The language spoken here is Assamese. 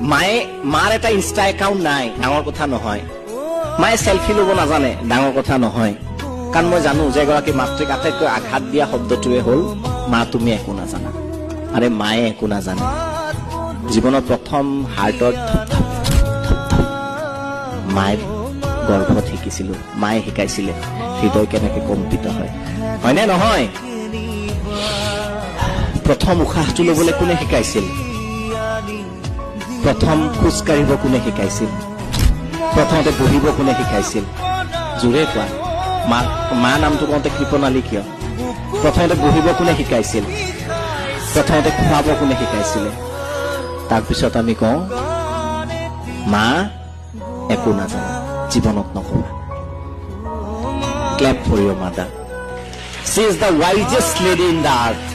মায়ে মাৰ এটা ইনষ্টা একাউণ্ট নাই, ডাঙৰ কথা নহয়। মায়ে চেলফি ল'ব নাজানে, ডাঙৰ কথা নহয়। কাৰণ মই জানো যে এগৰাকী মাতৃক আটাইতকৈ আঘাত দিয়া শব্দটোৱে হ'ল মা তুমি একো নাজানা। আৰে মায়ে একো নাজানে। জীৱনৰ প্ৰথম হাৰ্টৰ মায়েৰ গৰ্ভত শিকিছিলো, মায়ে শিকাইছিলে হৃদয় কেনেকে কম্পিত হয়, হয়নে নহয়? প্ৰথম উশাহটো ল'বলৈ কোনে শিকাইছিল? প্ৰথম খোজ কাঢ়িব কোনে শিকাইছিল? প্ৰথমতে বহিব কোনে শিকাইছিল? জোৰে কোৱা, মা নামটো কওঁতে কৃপণালী কিয়? প্ৰথমতে বহিব কোনে শিকাইছিল? প্ৰথমতে খুৱাব কোনে শিকাইছিলে? তাৰপিছত আমি কওঁ মা একো নাজানে, জীৱনত নকবা। Clap for your mother. She is the wisest lady in the earth.